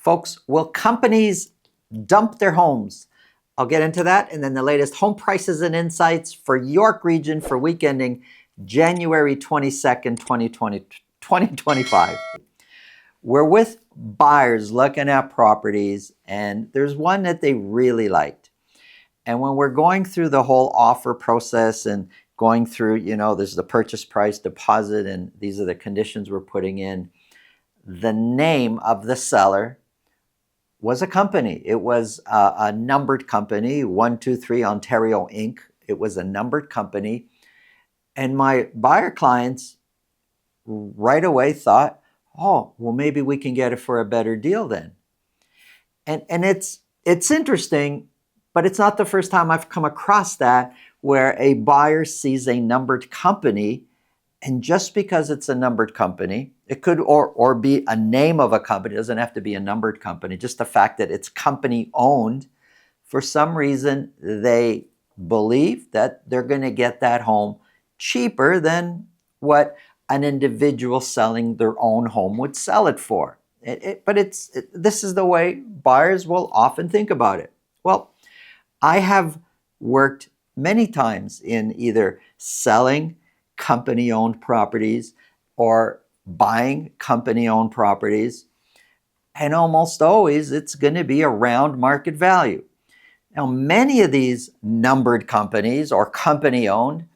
Folks, will companies dump their homes? I'll get into that, and then the latest home prices and insights for York region for week ending January 22nd, 2025. We're with buyers looking at properties, and there's one that they really liked. And when we're going through the whole offer process and going through, there's the purchase price, deposit, and these are the conditions we're putting in, the name of the seller was a company. It was a numbered company, 123 Ontario Inc. It was a numbered company. And my buyer clients right away thought, oh, well, maybe we can get it for a better deal then. And it's interesting, but it's not the first time I've come across that, where a buyer sees a numbered company, and just because it's a numbered company, it could or be a name of a company, it doesn't have to be a numbered company, just the fact that it's company owned, for some reason they believe that they're going to get that home cheaper than what an individual selling their own home would sell it for. This is the way buyers will often think about it. Well, I have worked many times in either selling company-owned properties or buying company-owned properties, and almost always it's going to be around market value. Now, many of these numbered companies or company-owned,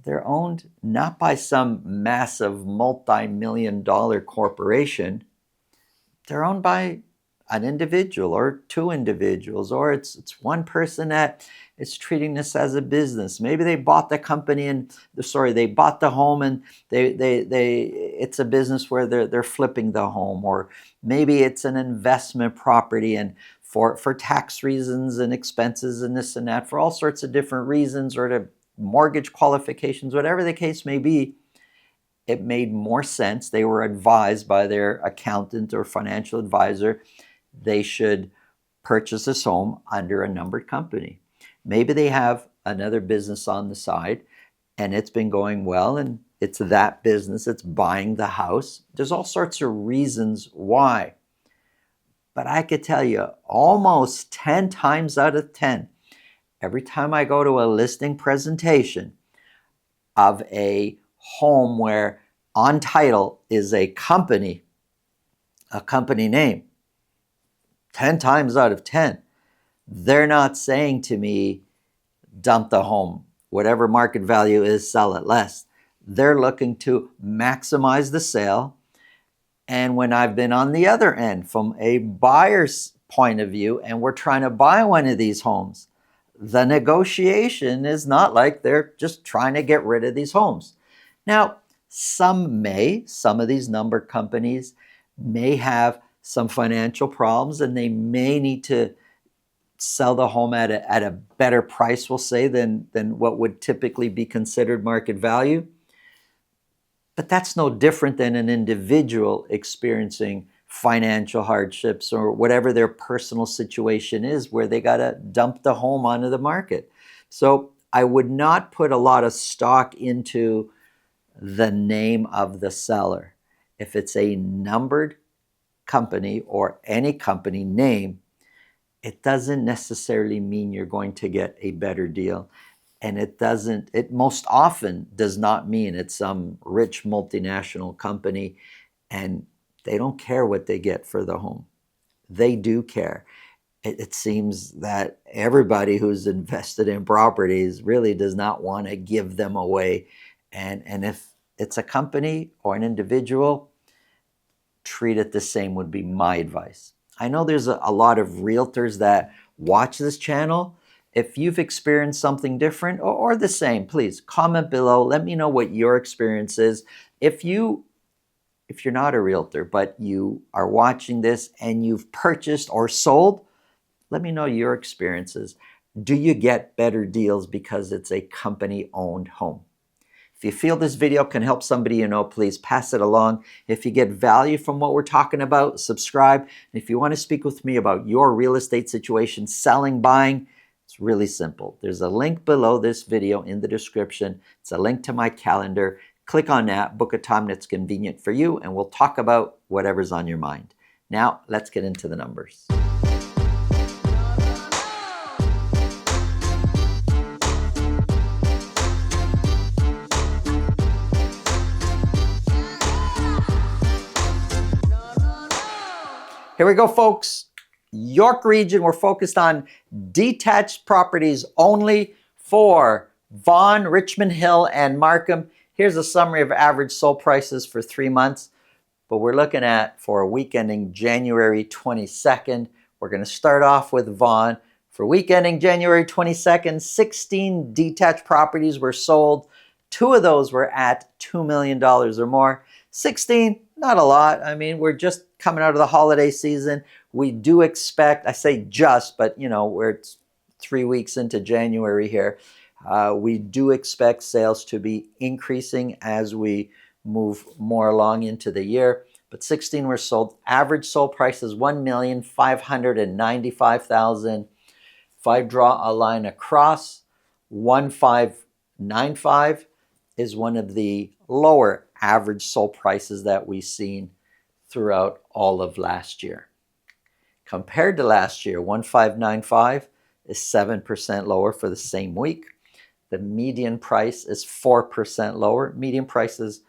they're owned not by some massive multi-million-dollar corporation. They're owned by an individual or two individuals, or it's one person that is treating this as a business. Maybe they bought the company they bought the home and it's a business where they're flipping the home, or maybe it's an investment property, and for tax reasons and expenses and this and that, for all sorts of different reasons, or to mortgage qualifications, whatever the case may be, it made more sense. They were advised by their accountant or financial advisor they should purchase this home under a numbered company. Maybe they have another business on the side and it's been going well, and it's that business that's buying the house. There's all sorts of reasons why. But I could tell you, almost 10 times out of 10, every time I go to a listing presentation of a home where on title is a company name, 10 times out of 10, they're not saying to me, dump the home. Whatever market value is, sell it less. They're looking to maximize the sale. And when I've been on the other end from a buyer's point of view, and we're trying to buy one of these homes, the negotiation is not like they're just trying to get rid of these homes. Now, some of these numbered companies may have some financial problems, and they may need to sell the home at a better price, we'll say, than what would typically be considered market value. But that's no different than an individual experiencing financial hardships or whatever their personal situation is, where they got to dump the home onto the market. So I would not put a lot of stock into the name of the seller. If it's a numbered company or any company name, it doesn't necessarily mean you're going to get a better deal. And it most often does not mean it's some rich multinational company and they don't care what they get for the home. They do care. It seems that everybody who's invested in properties really does not want to give them away. And if it's a company or an individual, treat it the same would be my advice. I know there's a lot of realtors that watch this channel. If you've experienced something different or the same, please comment below. Let me know what your experience is. If you're not a realtor, but you are watching this and you've purchased or sold, let me know your experiences. Do you get better deals because it's a company-owned home? If you feel this video can help somebody you know, please pass it along. If you get value from what we're talking about, subscribe. And if you want to speak with me about your real estate situation, selling, buying, it's really simple. There's a link below this video in the description. It's a link to my calendar. Click on that, book a time that's convenient for you, and we'll talk about whatever's on your mind. Now, let's get into the numbers. Here we go, folks. York region, we're focused on detached properties only for Vaughan, Richmond Hill, and Markham. Here's a summary of average sold prices for 3 months, but we're looking at for a week ending January 22nd. We're going to start off with Vaughan. For week ending January 22nd, 16 detached properties were sold. 2 of those were at $2 million or more. 16, not a lot. I mean, we're just coming out of the holiday season. We do expect, I say just, but we're 3 weeks into January here. We do expect sales to be increasing as we move more along into the year. But 16 were sold. Average sold price is $1,595,000. If I draw a line across, 1,595 is one of the lower average sold prices that we've seen throughout all of last year. Compared to last year, 1,595 is 7% lower for the same week. The median price is 4% lower. Median price is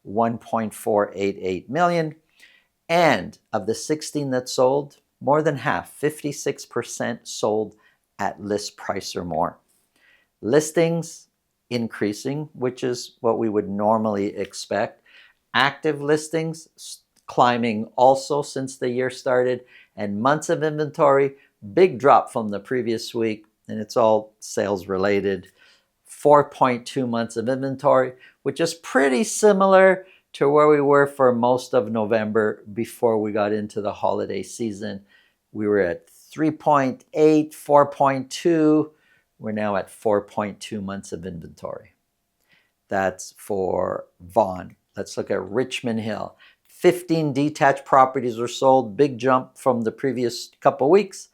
$1.488 million. And of the 16 that sold, more than half, 56% sold at list price or more. Listings increasing, which is what we would normally expect. Active listings climbing also since the year started. And months of inventory, big drop from the previous week, and it's all sales related. 4.2 months of inventory, which is pretty similar to where we were for most of November before we got into the holiday season. We were at 3.8, 4.2. We're now at 4.2 months of inventory. That's for Vaughan. Let's look at Richmond Hill. 15 detached properties were sold, big jump from the previous couple weeks.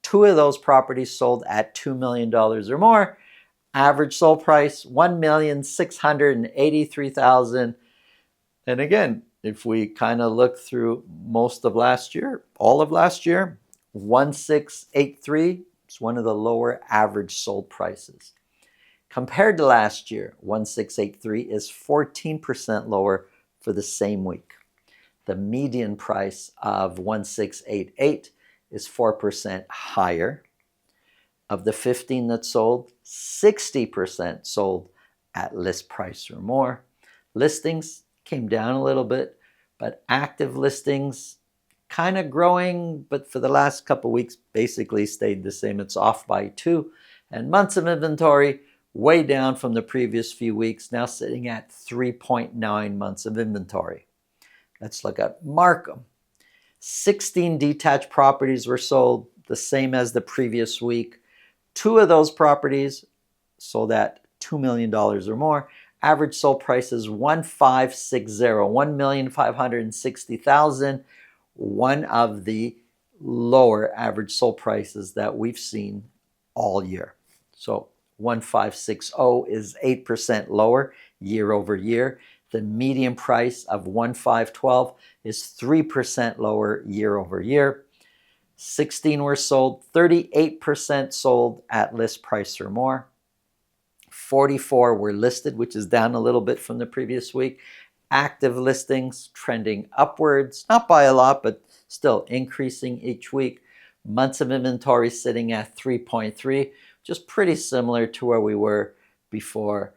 2 of those properties sold at $2 million or more. Average sold price, $1,683,000. And again, if we kind of look through most of last year, all of last year, 1,683 is one of the lower average sold prices. Compared to last year, 1,683 is 14% lower for the same week. The median price of 1,688 is 4% higher. Of the 15 that sold, 60% sold at list price or more. Listings came down a little bit, but active listings kind of growing, but for the last couple weeks basically stayed the same. It's off by 2. And months of inventory way down from the previous few weeks, now sitting at 3.9 months of inventory. Let's look at Markham. 16 detached properties were sold, the same as the previous week. 2 of those properties sold at $2 million or more. Average sold price is $1,560,000. One of the lower average sold prices that we've seen all year. So 1,560 is 8% lower year over year. The median price of 1,512 is 3% lower year over year. 16 were sold, 38% sold at list price or more. 44 were listed, which is down a little bit from the previous week. Active listings trending upwards, not by a lot, but still increasing each week. Months of inventory sitting at 3.3, just pretty similar to where we were before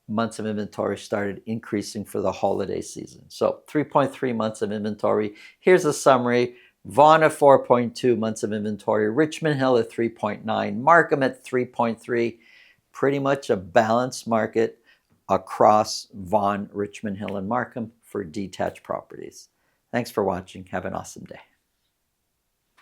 months of inventory started increasing for the holiday season. So 3.3 months of inventory. Here's a summary. Vaughan at 4.2 months of inventory, Richmond Hill at 3.9, Markham at 3.3. Pretty much a balanced market across Vaughan, Richmond Hill, and Markham for detached properties. Thanks for watching. Have an awesome day.